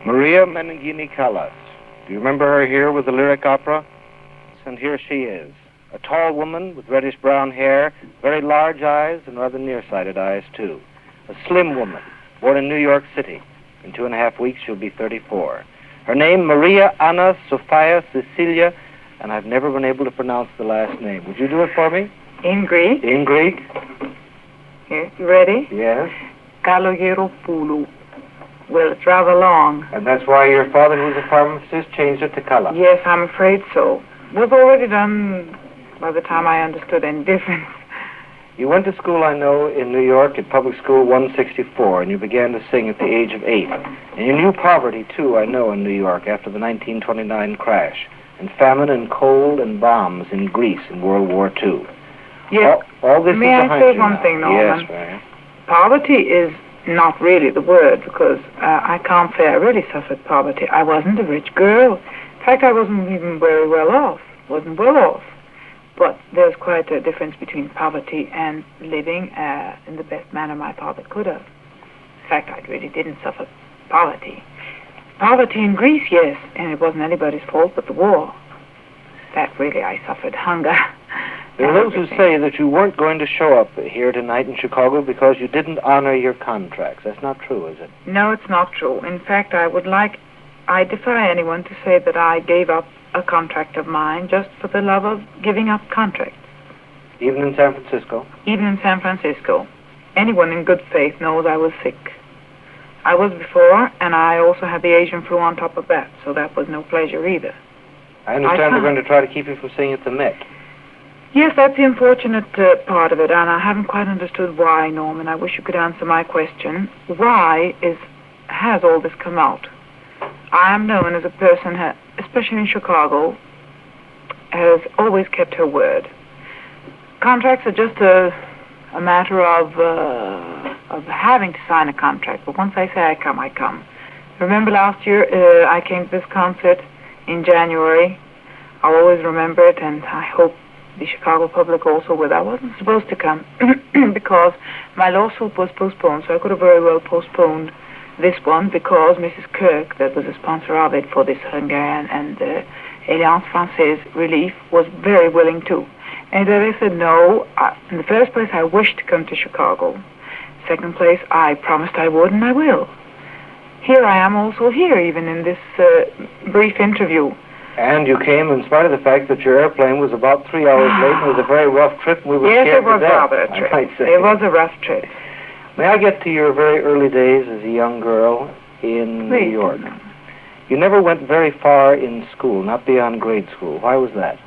Maria Meningini Callas. Do you remember her here with the lyric opera? And here she is, a tall woman with reddish-brown hair, very large eyes, and rather nearsighted eyes, too. A slim woman, born in New York City. In 2.5 weeks, she'll be 34. Her name, Maria Anna Sofia Cecilia, and I've never been able to pronounce the last name. Would you do it for me? In Greek? In Greek. Here, you ready? Yes. Kalogeropoulou. Well, it's rather long. And that's why your father, who was a pharmacist, changed it to Callas. Yes, I'm afraid so. It was already done by the time I understood any difference. You went to school, I know, in New York at Public School 164, and you began to sing at the age of 8. And you knew poverty, too, I know, in New York after the 1929 crash, and famine and cold and bombs in Greece in World War II. Yes. All this May is I behind say you one now. thing, Norman? Yes, Mary. Poverty is not really the word, because I can't say I really suffered poverty. I wasn't a rich girl. In fact, I wasn't even very well off. Wasn't well off. But there's quite a difference between poverty and living in the best manner my father could have. In fact, I really didn't suffer poverty. Poverty in Greece, yes, and it wasn't anybody's fault but the war. That really I suffered hunger. There are those who say that you weren't going to show up here tonight in Chicago because you didn't honor your contracts. That's not true, is it? No, it's not true. In fact, I defy anyone to say that I gave up a contract of mine just for the love of giving up contracts. Even in San Francisco? Even in San Francisco. Anyone in good faith knows I was sick. I was before, and I also had the Asian flu on top of that, so that was no pleasure either. I understand they're going to try to keep you from singing at the Met. Yes, that's the unfortunate part of it, and I haven't quite understood why, Norman. I wish you could answer my question. Why has all this come out? I am known as a person, especially in Chicago, has always kept her word. Contracts are just a matter of having to sign a contract, but once I say I come, I come. Remember last year I came to this concert in January. I'll always remember it, and I hope the Chicago public also will. I wasn't supposed to come because my lawsuit was postponed, so I could have very well postponed this one because Mrs. Kirk, that was a sponsor of it for this Hungarian and Alliance Française relief, was very willing to. And then I said no. In the first place, I wished to come to Chicago. Second place, I promised I would, and I will. Here I am also here, even in this brief interview. And you came in spite of the fact that your airplane was about 3 hours late and it was a very rough trip, and we were scared to death. Yes, it was rather a trip. I might say. It was a rough trip. May I get to your very early days as a young girl in New York? You never went very far in school, not beyond grade school. Why was that?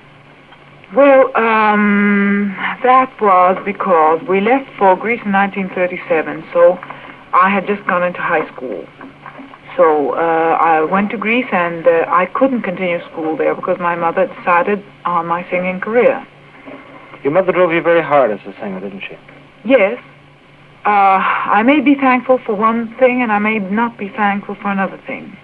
Well, that was because we left for Greece in 1937, so I had just gone into high school. So I went to Greece, and I couldn't continue school there because my mother decided on my singing career. Your mother drove you very hard as a singer, didn't she? Yes. I may be thankful for one thing, and I may not be thankful for another thing.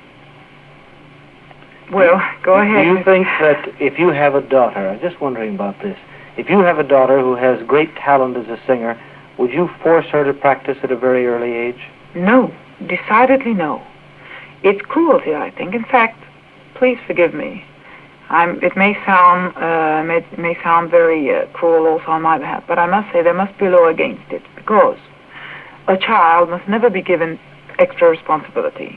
Well, go ahead. Do you think that if you have a daughter, I'm just wondering about this, if you have a daughter who has great talent as a singer, would you force her to practice at a very early age? No, decidedly no. It's cruelty, I think. In fact, please forgive me. It may sound very cruel also on my behalf, but I must say there must be a law against it, because a child must never be given extra responsibility.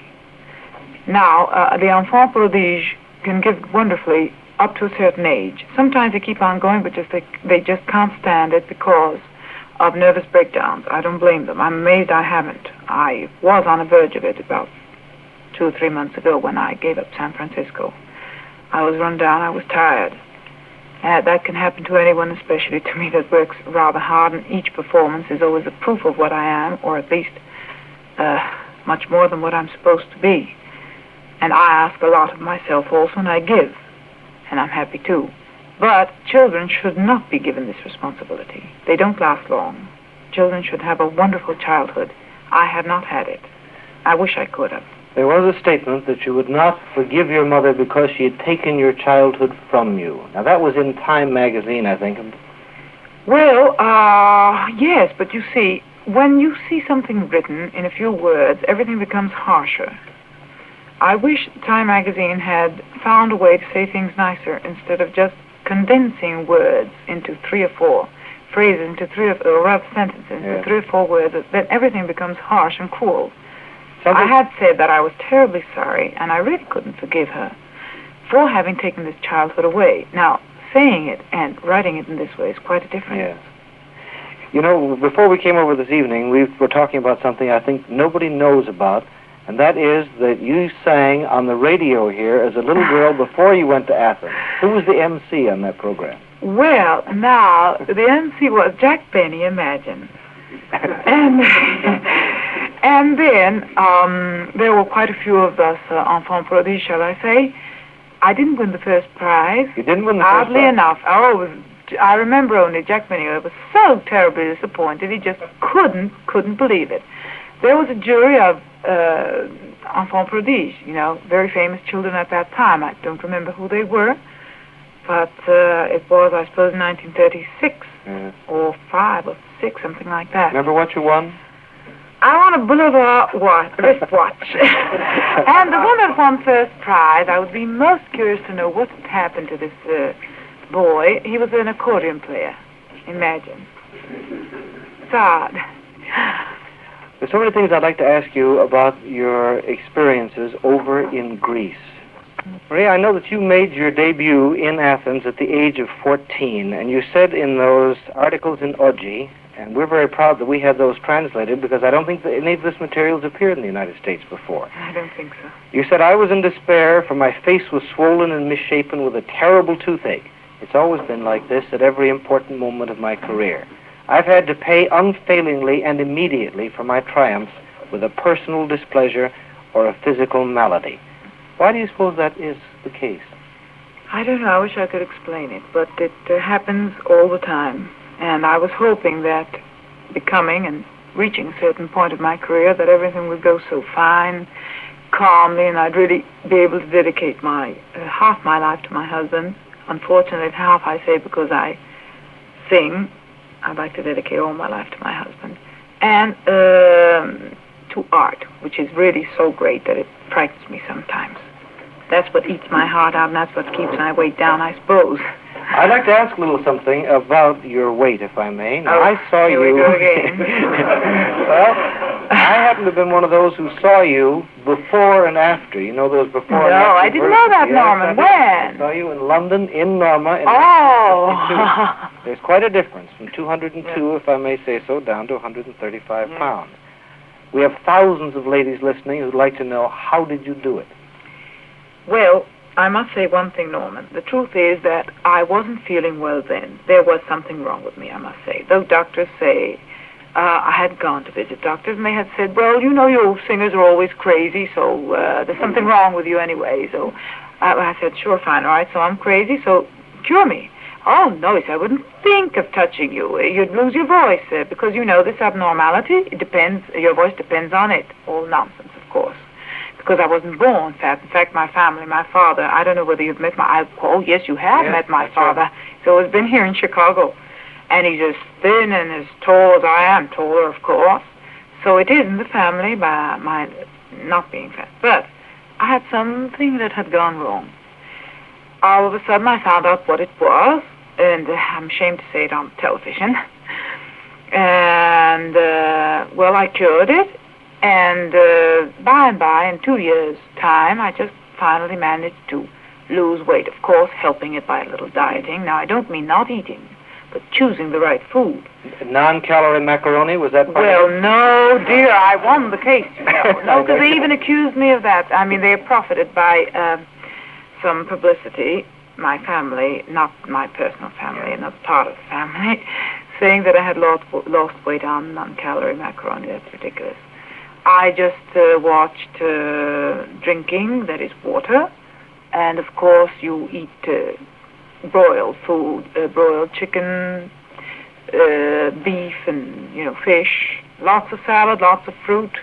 Now, the enfant prodige can give wonderfully up to a certain age. Sometimes they keep on going, but they just can't stand it because of nervous breakdowns. I don't blame them. I'm amazed I haven't. I was on the verge of it about 2 or 3 months ago when I gave up San Francisco. I was run down. I was tired. That can happen to anyone, especially to me that works rather hard, and each performance is always a proof of what I am, or at least much more than what I'm supposed to be. And I ask a lot of myself also, and I give, and I'm happy too. But children should not be given this responsibility. They don't last long. Children should have a wonderful childhood. I have not had it. I wish I could have. There was a statement that you would not forgive your mother because she had taken your childhood from you. Now, that was in Time magazine, I think. Well, yes, but you see, when you see something written in a few words, everything becomes harsher. I wish Time magazine had found a way to say things nicer instead of just condensing words into 3 or 4 phrases, into 3 or rather sentences, into 3 or 4 words. Then everything becomes harsh and cruel. I had said that I was terribly sorry, and I really couldn't forgive her for having taken this childhood away. Now, saying it and writing it in this way is quite a difference. Yes. You know, before we came over this evening, we were talking about something I think nobody knows about, and that is that you sang on the radio here as a little girl before you went to Athens. Who was the MC on that program? Well, now, the MC was Jack Benny, imagine. And then there were quite a few of us enfants prodiges, shall I say. I didn't win the first prize. You didn't win the first prize? Oddly enough. I remember only Jack Benny was so terribly disappointed. He just couldn't believe it. There was a jury of enfants prodiges, you know, very famous children at that time. I don't remember who they were, but it was, I suppose, 1936 or 5 or 6, something like that. Remember what you won? I won a Boulevard wristwatch. And the one that won first prize, I would be most curious to know what had happened to this boy. He was an accordion player. Imagine. Sad. There's so many things I'd like to ask you about your experiences over in Greece. Maria, I know that you made your debut in Athens at the age of 14, and you said in those articles in Oji, and we're very proud that we had those translated because I don't think that any of this material has appeared in the United States before. I don't think so. You said, I was in despair, for my face was swollen and misshapen with a terrible toothache. It's always been like this at every important moment of my career. I've had to pay unfailingly and immediately for my triumphs with a personal displeasure or a physical malady. Why do you suppose that is the case? I don't know. I wish I could explain it, but it happens all the time. And I was hoping that becoming and reaching a certain point of my career that everything would go so fine, calmly, and I'd really be able to dedicate my half my life to my husband. Unfortunately, half I say because I sing. I'd like to dedicate all my life to my husband. And to art, which is really so great that it frightens me sometimes. That's what eats my heart out, and that's what keeps my weight down, I suppose. I'd like to ask a little something about your weight, if I may. Now, I saw here you. We go again. Well, I happen to have been one of those who saw you before and after. You know those before and after? No, I didn't know that, Norman. When? I saw you in London, in Norma. In 1952. There's quite a difference from 202, if I may say so, down to 135 pounds. We have thousands of ladies listening who'd like to know, how did you do it? Well, I must say one thing, Norman. The truth is that I wasn't feeling well then. There was something wrong with me, I must say. Though doctors say, I had gone to visit doctors, and they had said, well, you know, you singers are always crazy, so there's something wrong with you anyway. So I said, sure, fine, all right, so I'm crazy, so cure me. Oh, no, he said, I wouldn't think of touching you. You'd lose your voice, because, you know, this abnormality, it depends, your voice depends on it. All nonsense, of course. Because I wasn't born fat. In fact, my family, my father, I don't know whether you've met oh, yes, you have met my father. Right. So he's been here in Chicago. And he's as thin and as tall as I am, taller, of course. So it is in the family by my not being fat. But I had something that had gone wrong. All of a sudden, I found out what it was, and I'm ashamed to say it on television. And, well, I cured it. And by and by, in 2 years' time, I just finally managed to lose weight. Of course, helping it by a little dieting. Now, I don't mean not eating, but choosing the right food. Non-calorie macaroni, was that part Well, of it? no, dear, I won the case. No, because they even accused me of that. I mean, they profited by some publicity, my family, not my personal family, not part of the family, saying that I had lost weight on non-calorie macaroni. That's ridiculous. I just watched drinking, that is water, and of course you eat broiled food, broiled chicken, beef, and, you know, fish, lots of salad, lots of fruit,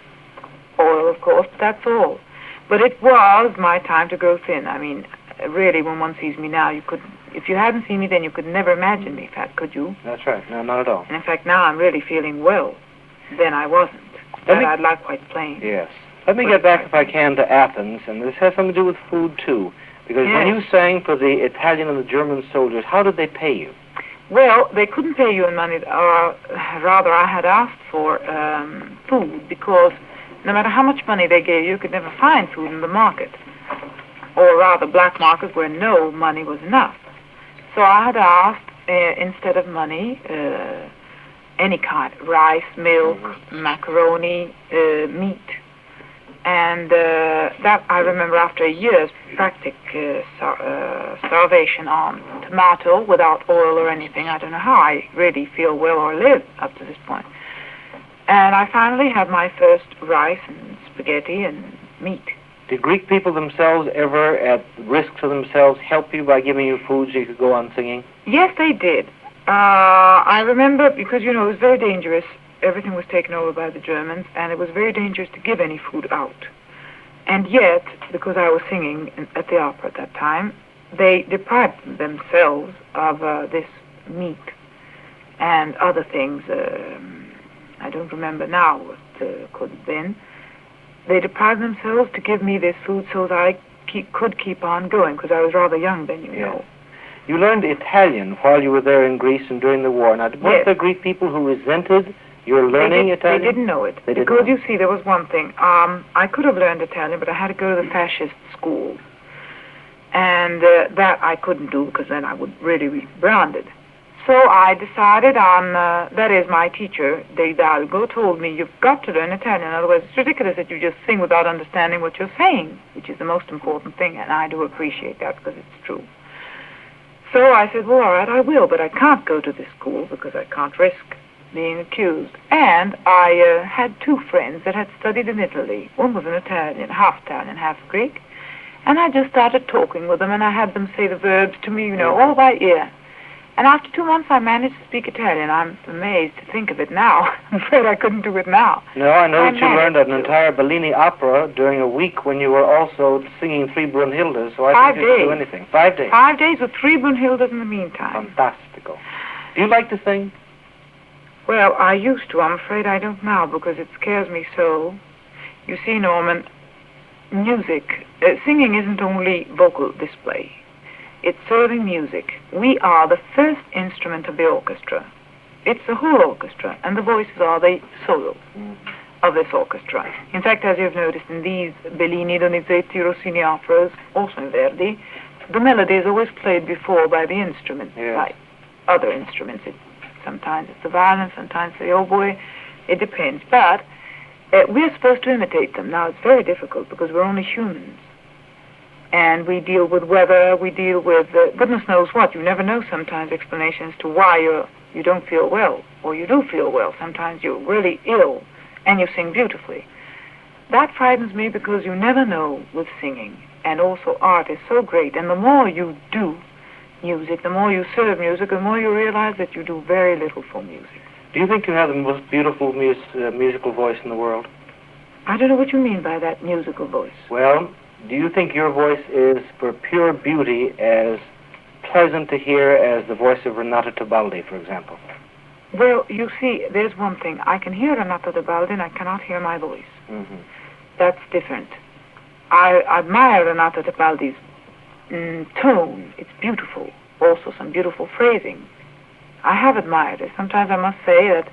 oil, of course, but that's all. But it was my time to grow thin. I mean, really, when one sees me now, you could, if you hadn't seen me then, you could never imagine me fat, could you? That's right. No, not at all. And in fact, now I'm really feeling well. Then I wasn't. That I'd like quite plain. Yes. Let me get back, if I can, to Athens, and this has something to do with food, too. Because when you sang for the Italian and the German soldiers, how did they pay you? Well, they couldn't pay you in money, or rather, I had asked for food, because no matter how much money they gave you, you could never find food in the market, or rather, black markets where no money was enough. So I had asked, instead of money, any kind, rice, milk, macaroni, meat. And that, I remember, after a year's practic starvation on tomato without oil or anything, I don't know how I really feel well or live up to this point. And I finally had my first rice and spaghetti and meat. Did Greek people themselves ever, at risk to themselves, help you by giving you food so you could go on singing? Yes, they did. I remember, because, it was very dangerous. Everything was taken over by the Germans, and it was very dangerous to give any food out. And yet, because I was singing at the opera at that time, they deprived themselves of this meat and other things. I don't remember now what could have been. They deprived themselves to give me this food so that I could keep on going, because I was rather young then, you know. You learned Italian while you were there in Greece and during the war. Now, weren't there Greek people who resented your learning Italian? They didn't know it. Because, you see, there was one thing. I could have learned Italian, but I had to go to the fascist school. And that I couldn't do, because then I would really be branded. So I decided on, that is, my teacher, De Hidalgo, told me, you've got to learn Italian. Otherwise, it's ridiculous that you just sing without understanding what you're saying, which is the most important thing, and I do appreciate that, because it's true. So I said, well, all right, I will, but I can't go to this school, because I can't risk being accused. And I had two friends that had studied in Italy. One was an Italian, half Greek. And I just started talking with them, and I had them say the verbs to me, all by ear. And after 2 months, I managed to speak Italian. I'm amazed to think of it now. I'm afraid I couldn't do it now. No, I know that you learned an entire Bellini opera during a week when you were also singing 3 Brunhildes, so I think you could do anything. 5 days. 5 days with 3 Brunhildes in the meantime. Fantastico. Do you like to sing? Well, I used to. I'm afraid I don't now, because it scares me so. You see, Norman, music, singing isn't only vocal display. It's serving music. We are the first instrument of the orchestra. It's the whole orchestra, and the voices are the solo of this orchestra. In fact, as you've noticed in these Bellini, Donizetti, Rossini operas, also in Verdi, the melody is always played before by the instrument, by other instruments. Sometimes it's the violin, sometimes the oboe. It depends. But we're supposed to imitate them. Now, it's very difficult because we're only humans. And we deal with weather, we deal with goodness knows what. You never know sometimes explanations to why you don't feel well, or you do feel well. Sometimes you're really ill, and you sing beautifully. That frightens me because you never know with singing. And also art is so great. And the more you do music, the more you serve music, the more you realize that you do very little for music. Do you think you have the most beautiful musical voice in the world? I don't know what you mean by that, musical voice. Well, do you think your voice is, for pure beauty, as pleasant to hear as the voice of Renata Tebaldi, for example? Well, you see, there's one thing. I can hear Renata Tebaldi, and I cannot hear my voice. Mm-hmm. That's different. I admire Renata Tebaldi's tone. It's beautiful. Also, some beautiful phrasing. I have admired it. Sometimes I must say that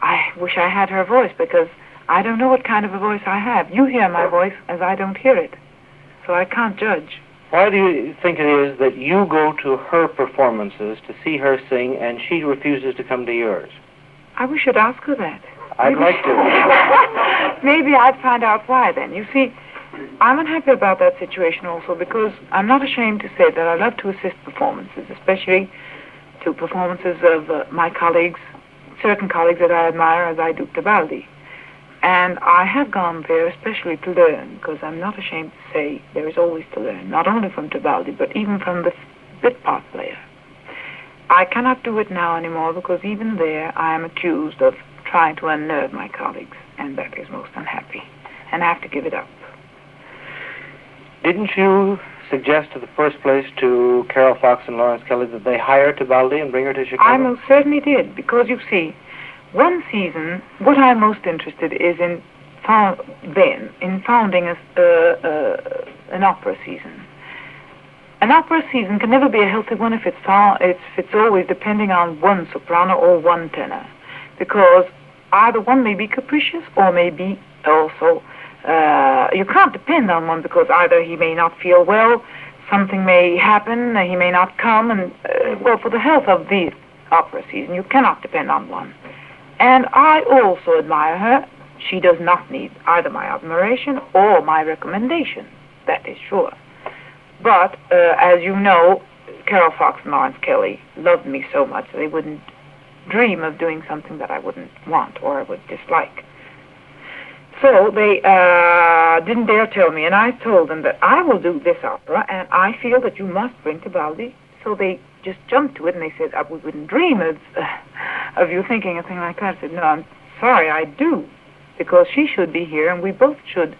I wish I had her voice, because I don't know what kind of a voice I have. You hear my voice as I don't hear it. So I can't judge. Why do you think it is that you go to her performances to see her sing and she refuses to come to yours? I wish you'd ask her that. I'd like to. Maybe I'd find out why then. You see, I'm unhappy about that situation also, because I'm not ashamed to say that I love to assist performances, especially to performances of my colleagues, certain colleagues that I admire, as I do Tebaldi. And I have gone there especially to learn, because I'm not ashamed to say there is always to learn, not only from Tebaldi, but even from the bit part player. I cannot do it now anymore, because even there I am accused of trying to unnerve my colleagues, and that is most unhappy, and I have to give it up. Didn't you suggest in the first place to Carol Fox and Lawrence Kelly that they hire Tebaldi and bring her to Chicago? I most certainly did, because you see, one season, what I'm most interested is in in founding an opera season. An opera season can never be a healthy one if it's always depending on one soprano or one tenor, because either one may be capricious or may be also, you can't depend on one, because either he may not feel well, something may happen, he may not come, and well, for the health of the opera season, you cannot depend on one. And I also admire her. She does not need either my admiration or my recommendation, that is sure. But, as you know, Carol Fox and Lawrence Kelly loved me so much they wouldn't dream of doing something that I wouldn't want or I would dislike. So they didn't dare tell me, and I told them that I will do this opera, and I feel that you must bring Tebaldi. So they just jumped to it, and they said, we wouldn't dream of you thinking a thing like that. I said, no, I'm sorry, I do, because she should be here, and we both should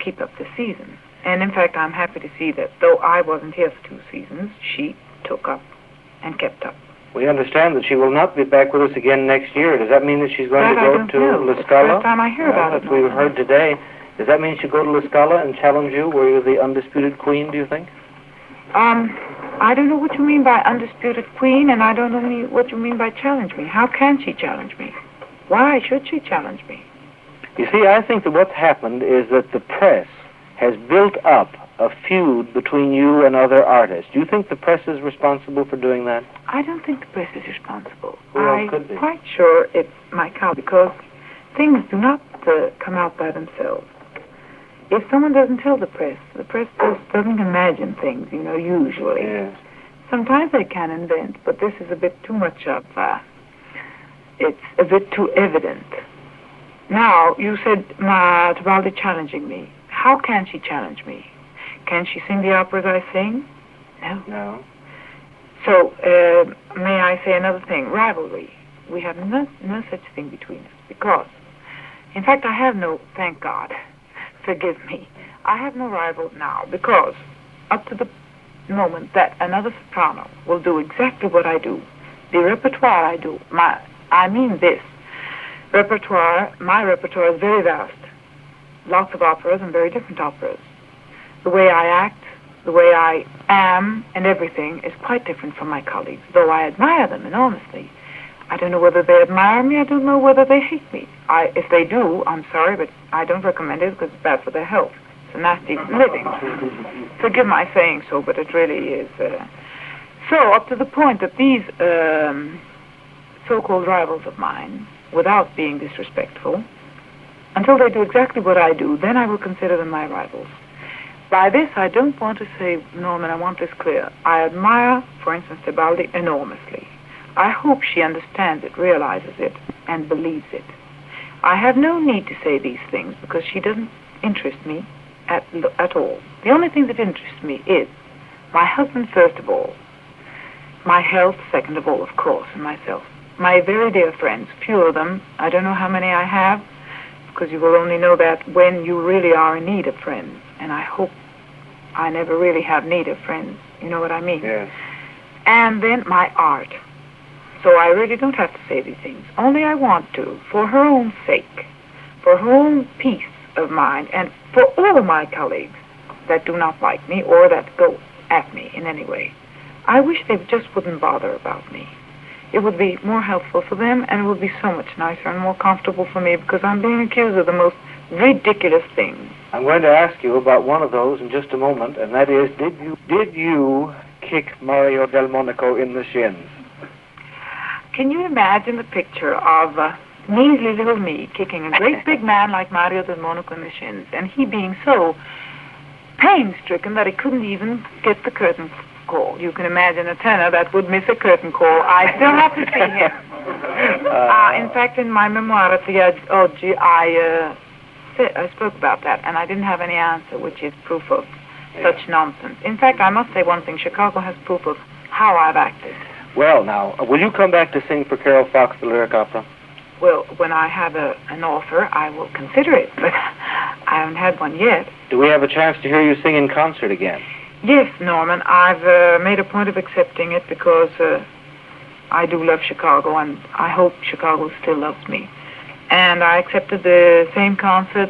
keep up the season. And in fact, I'm happy to see that though I wasn't here for 2 seasons, she took up and kept up. We understand that she will not be back with us again next year. Does that mean that she's going to go to La Scala? It's the first time I hear about it. That's what we've heard today. Does that mean she'll go to La Scala and challenge you? Were you the undisputed queen, do you think? I don't know what you mean by undisputed queen, and I don't know what you mean by challenge me. How can she challenge me? Why should she challenge me? You see, I think that what's happened is that the press has built up a feud between you and other artists. Do you think the press is responsible for doing that? I don't think the press is responsible. Well, could be. I'm quite sure it's my cow, because things do not come out by themselves. If someone doesn't tell the press just doesn't imagine things, usually. Yes. Sometimes they can invent, but this is a bit too much of, it's a bit too evident. Now, you said Tebaldi challenging me. How can she challenge me? Can she sing the operas I sing? No. So, may I say another thing? Rivalry. We have no such thing between us, because, in fact, I have no, thank God, forgive me, I have no rival now, because up to the moment that another soprano will do exactly what I do, the repertoire I do, I mean this, my repertoire is very vast. Lots of operas and very different operas. The way I act, the way I am, and everything is quite different from my colleagues, though I admire them enormously. I don't know whether they admire me, I don't know whether they hate me. If they do, I'm sorry, but I don't recommend it because it's bad for their health. It's a nasty living. Forgive my saying so, but it really is. So, up to the point that these so-called rivals of mine, without being disrespectful, until they do exactly what I do, then I will consider them my rivals. By this, I don't want to say, Norman, I want this clear. I admire, for instance, Tebaldi enormously. I hope she understands it, realizes it, and believes it. I have no need to say these things because she doesn't interest me at all. The only thing that interests me is my husband, first of all, my health, second of all, of course, and myself. My very dear friends, few of them, I don't know how many I have, because you will only know that when you really are in need of friends. And I hope I never really have need of friends. You know what I mean? Yes. And then my art. So I really don't have to say these things. Only I want to, for her own sake, for her own peace of mind, and for all of my colleagues that do not like me or that go at me in any way. I wish they just wouldn't bother about me. It would be more helpful for them, and it would be so much nicer and more comfortable for me, because I'm being accused of the most ridiculous things. I'm going to ask you about one of those in just a moment, and that is, did you kick Mario Del Monaco in the shins? Can you imagine the picture of measly little me kicking a great big man like Mario Del Monaco in the shins, and he being so pain-stricken that he couldn't even get the curtain call? You can imagine a tenor that would miss a curtain call. I still have to see him. In fact, in my memoir at the Oggi, I spoke about that, and I didn't have any answer, which is proof of such nonsense. In fact, I must say one thing. Chicago has proof of how I've acted. Well, now, will you come back to sing for Carol Fox the lyric opera? Well, when I have an offer, I will consider it, but I haven't had one yet. Do we have a chance to hear you sing in concert again? Yes, Norman. I've made a point of accepting it because I do love Chicago, and I hope Chicago still loves me. And I accepted the same concert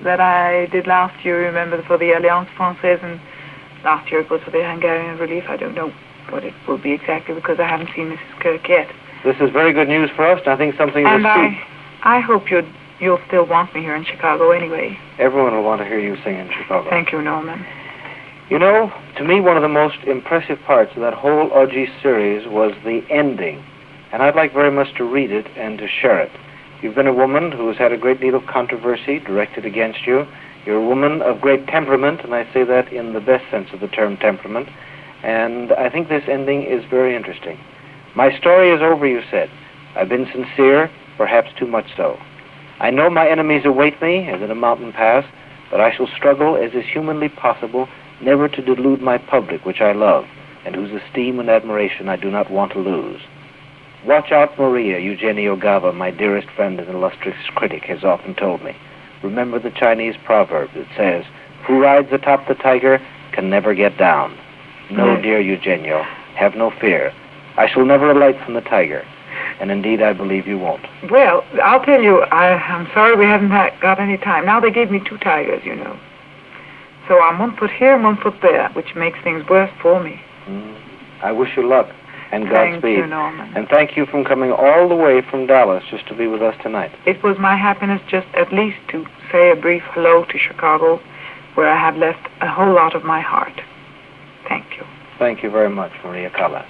that I did last year, remember, for the Alliance Française, and last year it was for the Hungarian Relief. I don't know what it will be exactly because I haven't seen Mrs. Kirk yet. This is very good news for us, and I think something And to speak. I hope you'll still want me here in Chicago anyway. Everyone will want to hear you sing in Chicago. Thank you, Norman. You know, to me, one of the most impressive parts of that whole Augie series was the ending, and I'd like very much to read it and to share it. You've been a woman who has had a great deal of controversy directed against you. You're a woman of great temperament, and I say that in the best sense of the term temperament, and I think this ending is very interesting. My story is over, you said. I've been sincere, perhaps too much so. I know my enemies await me, as in a mountain pass, but I shall struggle as is humanly possible, never to delude my public, which I love, and whose esteem and admiration I do not want to lose. Watch out, Maria, Eugenio Gava, my dearest friend and illustrious critic, has often told me. Remember the Chinese proverb that says, "Who rides atop the tiger can never get down." No, dear Eugenio, have no fear. I shall never alight from the tiger, and indeed I believe you won't. Well, I'll tell you, I'm sorry we haven't got any time. Now they gave me 2 tigers, you know. So I'm 1 foot here and 1 foot there, which makes things worse for me. I wish you luck and Godspeed. Thank you, Norman. And thank you for coming all the way from Dallas just to be with us tonight. It was my happiness just at least to say a brief hello to Chicago, where I have left a whole lot of my heart. Thank you. Thank you very much, Maria Callas.